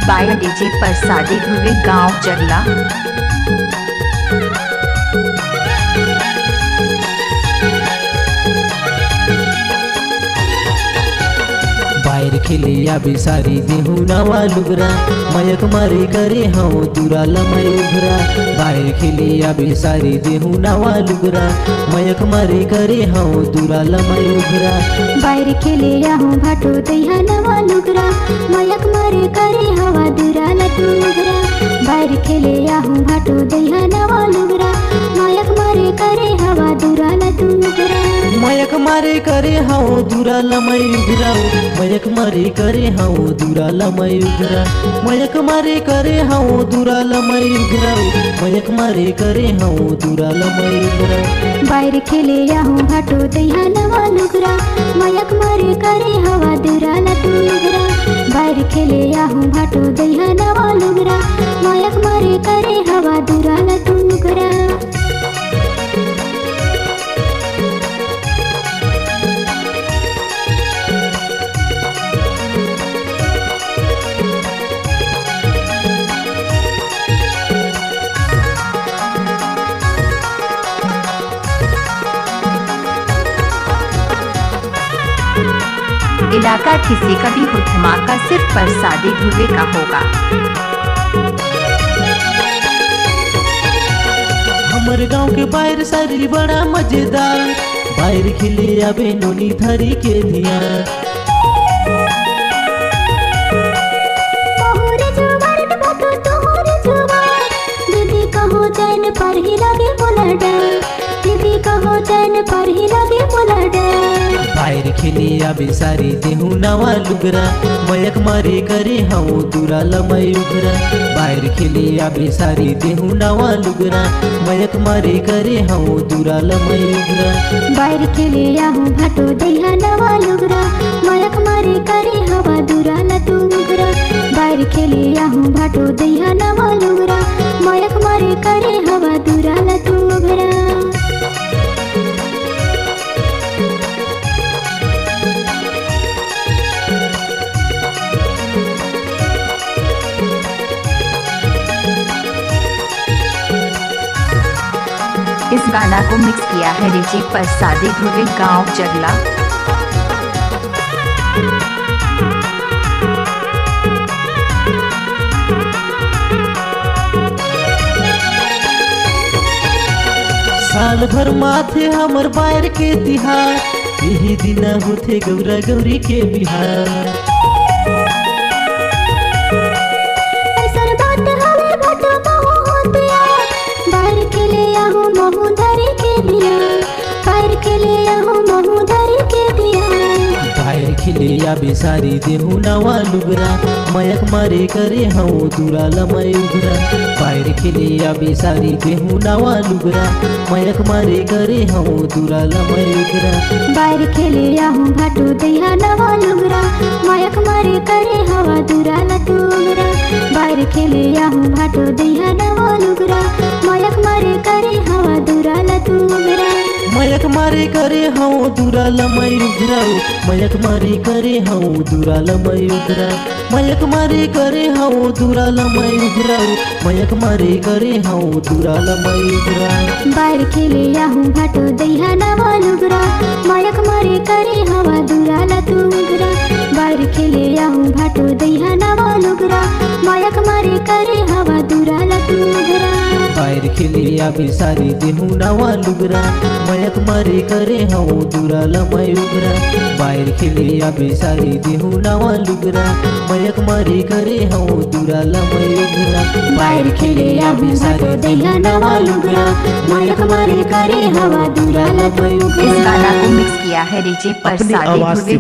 By DJ प्रसादी धुवे गांव जगला। बाहर खेलिया बिसारी देहू नवा लुगरा मयक मारे करे हाँ दूरा लमय उघरा। बाहर खेलिया बिसारी देहू नवा लुगरा मयक मारे करे हाँ दूरा लमय उघरा। बाहर खेलिया हूँ भाटो दैहा नवा लुगरा मयक मारे करे हवा दूरा लतू उघरा। बाहर खेलिया हूँ भाटो दैहा नवा लुगरा मयक मारे करे हवा दूरा लतू उघरा। मयक मारे करे हाँ दूरा लमय उघरा। मयक मारे करे हाँ दूरा लमय उघरा। मयक मारे करे हाँ दूरा लमय उघरा। मयक मारे करे हाँ दूरा लमय उघरा। बाहर खेलिया हूँ भाटो दैहा नवा लुगरा मयक मारे करे हवा दूरा लतू उघरा। बाहर खेलिया हूँ भाटो दैहा नवा लुगरा मयक मारे करे हवा दूरा लतू उघरा। इलाका किसी का भी हो धमाका सिर्फ प्रसादी धुवे का होगा। हमर गांव के बाहर सारी बड़ा मजेदार बाहर खिले अबे नोनी धरी के दिया। दीदी कहो चैन पर ही लगे बोलडा। दीदी कहो चैन पर ही लगे बोलडा। बाहर खिलिया बिसारी देहू नवा लुगरा मयक मारे करे हाँ दूरा लमय उघरा। बाहर खिलिया बिसारी देहू नवा लुगरा मयक मारे करे हाँ दूरा लमय उघरा। बाहर खेलिया हूँ भाटो दैहा नवा लुगरा मयक मारे करे हवा दूरा लतू उघरा। बाहर खेलिया हूँ भाटो दैहा नवा लुगरा मयक मारे करे हवा दूरा लतू उघरा। इस गाना को मिक्स किया है डीजे प्रसादी धुवे गांव जगला। साल भर माथे हमर बाहर के तिहार यही दिन होते गौरा गौरी के बिहार। खिलिया बिसारी देहू नवा लुगरा मयक मारे करे हाँ दूरा लमय उघरा। बाहर खिलिया बिसारी देहू नवा लुगरा मयक मारे करे हाँ दूरा लमय उघरा। बाहर खेलिया हूँ भाटो दैहा नवा लुगरा मयक मारे करे हवा दूरा लतू उघरा। बाहर खेलिया हूँ भाटो दैहा नवा लुगरा मयक मारे करे हवा दूरा लतू उघरा। मयक मारे करे हाँ दूरा लमय उघरा। मयक मारे करे हाँ दूरा लमय उघरा। मयक मारे करे हाँ दूरा लमय उघरा। मयक मारे करे हाँ दूरा लमय उघरा। बाहर खेलिया हूँ भाटो दैहा नवा लुगरा मयक मारे करे हवा दूरा लतू उघरा। बाहर खेलिया हूँ भाटो दैहा नवा लुगरा मयक मारे करे हवा दूरा लतू उघरा। बाहर खिलिया बिसारी देहू नवा लुगरा मयक मारे करे हाँ दूरा लमय उघरा। बाहर खिलिया बिसारी देहू नवा लुगरा मयक मारे करे हाँ दूरा लमय उघरा। बाहर खेलिया बिसारी दैहा नवा लुगरा मयक मारे करे हवा दूरा लतू उघरा। इस गाना को मिक्स किया है डीजे प्रसादी धुवे